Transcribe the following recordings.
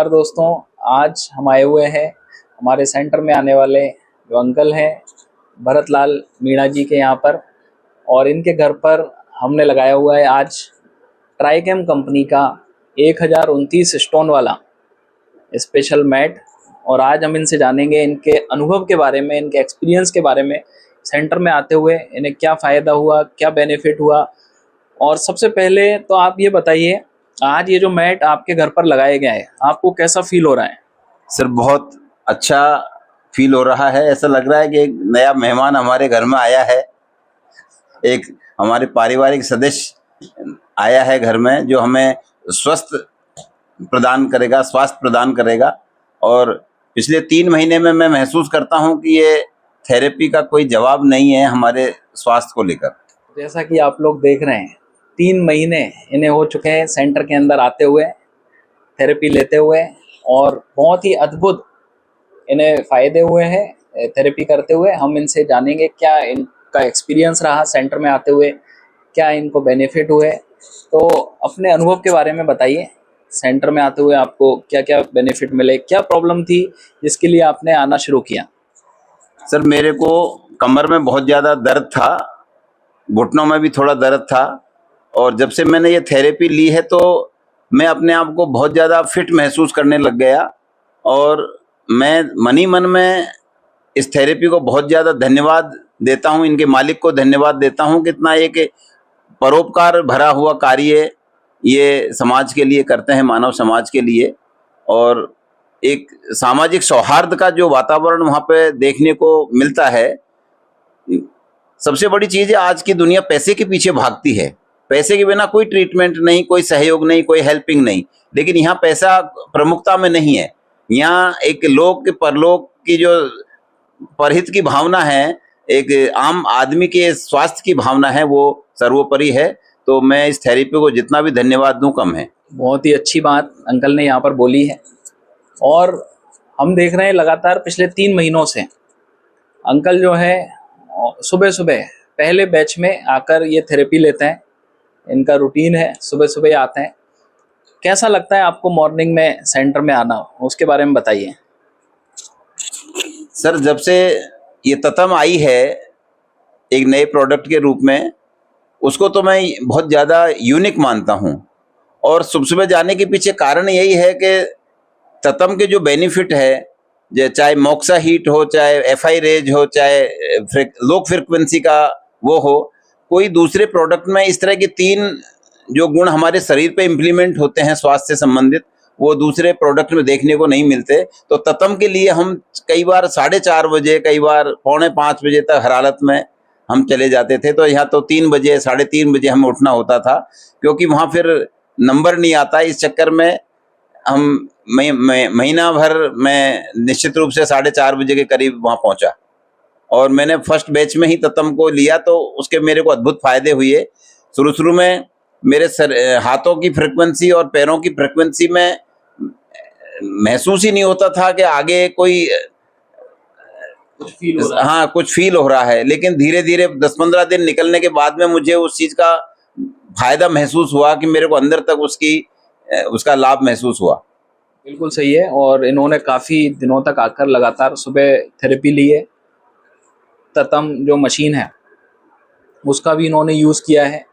नमस्कार दोस्तों। आज हम आए हुए हैं हमारे सेंटर में आने वाले जो अंकल हैं भरत लाल मीणा जी के यहाँ पर, और इनके घर पर हमने लगाया हुआ है आज ट्राइकेम कंपनी का 1029 स्टोन वाला स्पेशल मैट। और आज हम इनसे जानेंगे इनके अनुभव के बारे में, इनके एक्सपीरियंस के बारे में, सेंटर में आते हुए इन्हें क्या फ़ायदा हुआ, क्या बेनिफिट हुआ। और सबसे पहले तो आप ये बताइए, आज ये जो मैट आपके घर पर लगाए गए हैं, आपको कैसा फील हो रहा है? सर बहुत अच्छा फील हो रहा है। ऐसा लग रहा है कि एक नया मेहमान हमारे घर में आया है, एक हमारे पारिवारिक सदस्य आया है घर में, जो हमें स्वास्थ्य प्रदान करेगा। और पिछले 3 महीने में मैं महसूस करता हूं कि ये थेरेपी का कोई जवाब नहीं है हमारे स्वास्थ्य को लेकर। जैसा कि आप लोग देख रहे हैं, 3 महीने इन्हें हो चुके हैं सेंटर के अंदर आते हुए, थेरेपी लेते हुए, और बहुत ही अद्भुत इन्हें फ़ायदे हुए हैं थेरेपी करते हुए। हम इनसे जानेंगे क्या इनका एक्सपीरियंस रहा सेंटर में आते हुए, क्या इनको बेनिफिट हुए। तो अपने अनुभव के बारे में बताइए, सेंटर में आते हुए आपको क्या क्या बेनिफिट मिले, क्या प्रॉब्लम थी जिसके लिए आपने आना शुरू किया? सर मेरे को कमर में बहुत ज़्यादा दर्द था, घुटनों में भी थोड़ा दर्द था, और जब से मैंने ये थेरेपी ली है तो मैं अपने आप को बहुत ज़्यादा फिट महसूस करने लग गया। और मैं मन ही मन में इस थेरेपी को बहुत ज़्यादा धन्यवाद देता हूँ, इनके मालिक को धन्यवाद देता हूँ। कितना एक परोपकार भरा हुआ कार्य ये समाज के लिए करते हैं, मानव समाज के लिए। और एक सामाजिक सौहार्द का जो वातावरण वहाँ पे देखने को मिलता है। सबसे बड़ी चीज़ है, आज की दुनिया पैसे के पीछे भागती है, पैसे के बिना कोई ट्रीटमेंट नहीं, कोई सहयोग नहीं, कोई हेल्पिंग नहीं। लेकिन यहाँ पैसा प्रमुखता में नहीं है, यहाँ एक लोक परलोक की जो परहित की भावना है, एक आम आदमी के स्वास्थ्य की भावना है, वो सर्वोपरि है। तो मैं इस थेरेपी को जितना भी धन्यवाद दूं कम है। बहुत ही अच्छी बात अंकल ने यहाँ पर बोली है। और हम देख रहे हैं लगातार पिछले 3 महीनों से अंकल जो है सुबह सुबह पहले बैच में आकर ये थेरेपी लेते हैं। इनका रूटीन है, सुबह सुबह आते हैं। कैसा लगता है आपको मॉर्निंग में सेंटर में आना, उसके बारे में बताइए। सर जब से ये ततम आई है एक नए प्रोडक्ट के रूप में, उसको तो मैं बहुत ज़्यादा यूनिक मानता हूँ। और सुबह सुबह जाने के पीछे कारण यही है कि ततम के जो बेनिफिट है, चाहे मोक्सा हीट हो, चाहे एफआई रेज हो, चाहे लो फ्रिक्वेंसी का वो हो, कोई दूसरे प्रोडक्ट में इस तरह के 3 जो गुण हमारे शरीर पे इम्प्लीमेंट होते हैं स्वास्थ्य से संबंधित, वो दूसरे प्रोडक्ट में देखने को नहीं मिलते। तो ततम के लिए हम कई बार 4:30 बजे, कई बार 4:45 बजे तक हर हालत में हम चले जाते थे। तो यहाँ तो 3 बजे, 3:30 बजे हमें उठना होता था, क्योंकि वहाँ फिर नंबर नहीं आता। इस चक्कर में हम महीना भर मैं निश्चित रूप से 4:30 बजे के करीब वहाँ पहुँचा। और मैंने फर्स्ट बैच में ही ततम को लिया, तो उसके मेरे को अद्भुत फायदे हुए। शुरू में मेरे हाथों की फ्रिक्वेंसी और पैरों की फ्रिक्वेंसी में महसूस ही नहीं होता था कि आगे कोई कुछ फील हो रहा है। लेकिन धीरे धीरे 10-15 दिन निकलने के बाद में मुझे उस चीज़ का फायदा महसूस हुआ कि मेरे को अंदर तक उसका लाभ महसूस हुआ। बिल्कुल सही है। और इन्होंने काफ़ी दिनों तक आकर लगातार सुबह थेरेपी ली है। ततम जो मशीन है उसका भी इन्होंने यूज़ किया है।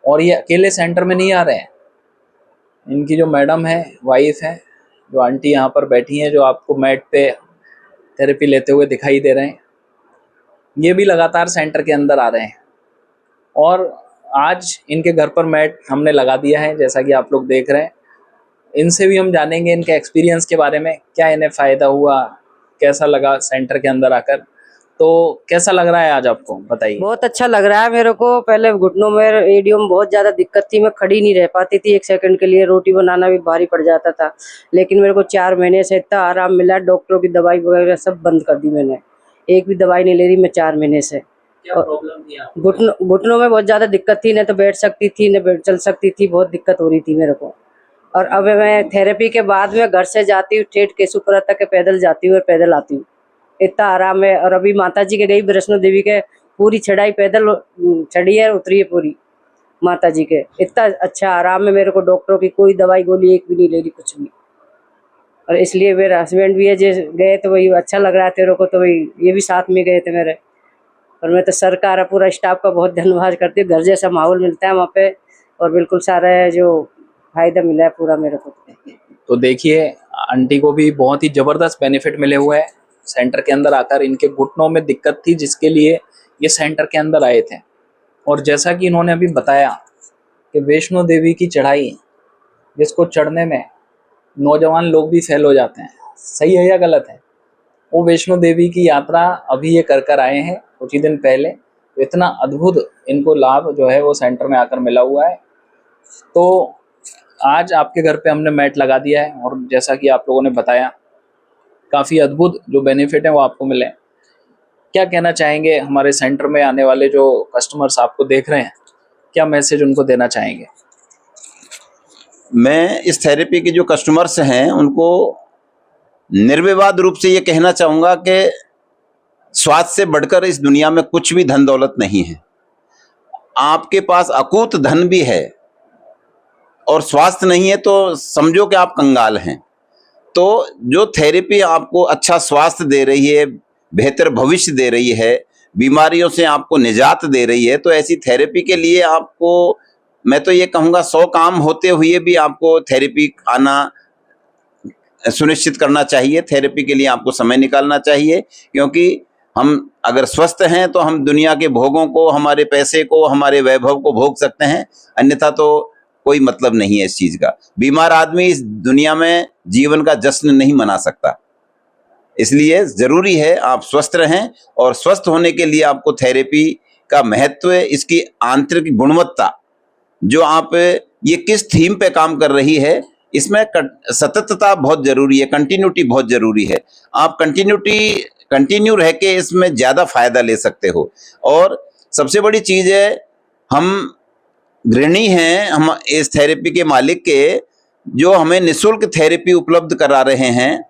और ये अकेले सेंटर में नहीं आ रहे हैं, इनकी जो मैडम है, वाइफ है, जो आंटी यहाँ पर बैठी हैं, जो आपको मैट पे थेरेपी लेते हुए दिखाई दे रहे हैं, ये भी लगातार सेंटर के अंदर आ रहे हैं। और आज इनके घर पर मैट हमने लगा दिया है, जैसा कि आप लोग देख रहे हैं। इनसे भी हम जानेंगे इनके एक्सपीरियंस के बारे में, क्या इन्हें फ़ायदा हुआ, कैसा लगा सेंटर के अंदर आकर। तो कैसा लग रहा है आज आपको, बताइए। बहुत अच्छा लग रहा है मेरे को। पहले घुटनों में एडियम बहुत ज्यादा दिक्कत थी, मैं खड़ी नहीं रह पाती थी 1 सेकंड के लिए, रोटी बनाना भी भारी पड़ जाता था। लेकिन मेरे को 4 महीने से इतना आराम मिला, डॉक्टरों की दवाई वगैरह सब बंद कर दी मैंने, एक भी दवाई नहीं ले रही मैं 4 महीने से। क्या प्रॉब्लम थी आपको? घुटनों में बहुत ज्यादा दिक्कत थी, न तो बैठ सकती थी न चल सकती थी, बहुत दिक्कत हो रही थी मेरे को। और अब मैं थेरेपी के बाद में घर से जाती हूँ ठेठ केशुपुरा तक के पैदल जाती हूँ और पैदल आती हूँ, इतना आराम है। और अभी माता जी के गई वैष्णो देवी के, पूरी चढ़ाई पैदल चढ़ी है, उतरी है पूरी माता जी के। इतना अच्छा आराम है मेरे को, डॉक्टरों की कोई दवाई गोली एक भी नहीं ले रही, कुछ भी। और इसलिए मेरे हस्बैंड भी है जो गए तो वही अच्छा लग रहा है तेरे को, तो वही ये भी साथ में गए थे मेरे। और मैं तो सरकार और पूरा स्टाफ का बहुत धन्यवाद करती हूँ, घर जैसा माहौल मिलता है वहाँ पे और बिल्कुल सारा जो फायदा मिला है पूरा मेरे को। तो देखिए आंटी को भी बहुत ही जबरदस्त बेनिफिट मिले हुए हैं सेंटर के अंदर आकर। इनके घुटनों में दिक्कत थी जिसके लिए ये सेंटर के अंदर आए थे, और जैसा कि इन्होंने अभी बताया कि वैष्णो देवी की चढ़ाई जिसको चढ़ने में नौजवान लोग भी फेल हो जाते हैं, सही है या गलत है? वो वैष्णो देवी की यात्रा अभी ये कर आए हैं कुछ ही दिन पहले। तो इतना अद्भुत इनको लाभ जो है वो सेंटर में आकर मिला हुआ है। तो आज आपके घर पे हमने मैट लगा दिया है, और जैसा कि आप लोगों ने बताया काफ़ी अद्भुत जो बेनिफिट है वो आपको मिले। क्या कहना चाहेंगे हमारे सेंटर में आने वाले जो कस्टमर्स आपको देख रहे हैं, क्या मैसेज उनको देना चाहेंगे? मैं इस थेरेपी के जो कस्टमर्स हैं उनको निर्विवाद रूप से ये कहना चाहूँगा कि स्वास्थ्य से बढ़कर इस दुनिया में कुछ भी धन दौलत नहीं है। आपके पास अकूत धन भी है और स्वास्थ्य नहीं है तो समझो कि आप कंगाल हैं। तो जो थेरेपी आपको अच्छा स्वास्थ्य दे रही है, बेहतर भविष्य दे रही है, बीमारियों से आपको निजात दे रही है, तो ऐसी थेरेपी के लिए आपको मैं तो ये कहूँगा 100 काम होते हुए भी आपको थेरेपी आना सुनिश्चित करना चाहिए। थेरेपी के लिए आपको समय निकालना चाहिए, क्योंकि हम अगर स्वस्थ हैं तो हम दुनिया के भोगों को, हमारे पैसे को, हमारे वैभव को भोग सकते हैं, अन्यथा तो कोई मतलब नहीं है इस चीज का। बीमार आदमी इस दुनिया में जीवन का जश्न नहीं मना सकता। इसलिए जरूरी है आप स्वस्थ रहें, और स्वस्थ होने के लिए आपको थेरेपी का महत्व, इसकी आंतरिक गुणवत्ता, जो आप ये किस थीम पे काम कर रही है, इसमें सततता बहुत जरूरी है, कंटिन्यूटी बहुत जरूरी है। आप कंटिन्यू रह के इसमें ज्यादा फायदा ले सकते हो। और सबसे बड़ी चीज है, हम ऋणी हैं हम इस थेरेपी के मालिक के, जो हमें निःशुल्क थेरेपी उपलब्ध करा रहे हैं।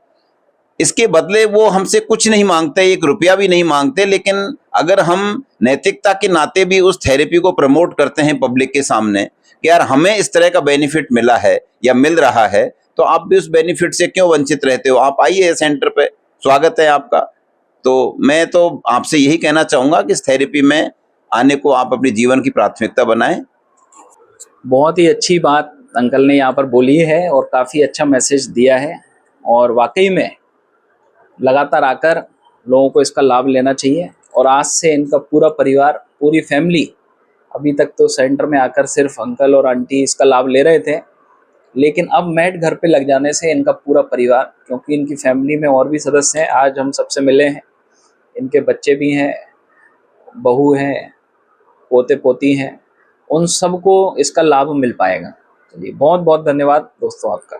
इसके बदले वो हमसे कुछ नहीं मांगते, 1 रुपया भी नहीं मांगते, लेकिन अगर हम नैतिकता के नाते भी उस थेरेपी को प्रमोट करते हैं पब्लिक के सामने कि यार हमें इस तरह का बेनिफिट मिला है या मिल रहा है, तो आप भी उस बेनिफिट से क्यों वंचित रहते हो? आप आइए सेंटर पे, स्वागत है आपका। तो मैं तो आपसे यही कहना चाहूँगा कि इस थेरेपी में आने को आप अपने जीवन की प्राथमिकता बनाएं। बहुत ही अच्छी बात अंकल ने यहाँ पर बोली है और काफ़ी अच्छा मैसेज दिया है, और वाकई में लगातार आकर लोगों को इसका लाभ लेना चाहिए। और आज से इनका पूरा परिवार, पूरी फैमिली, अभी तक तो सेंटर में आकर सिर्फ अंकल और आंटी इसका लाभ ले रहे थे, लेकिन अब मैट घर पे लग जाने से इनका पूरा परिवार, क्योंकि इनकी फैमिली में और भी सदस्य हैं, आज हम सबसे मिले हैं, इनके बच्चे भी हैं, बहू हैं, पोते पोती हैं, उन सबको इसका लाभ मिल पाएगा। चलिए बहुत बहुत धन्यवाद दोस्तों आपका।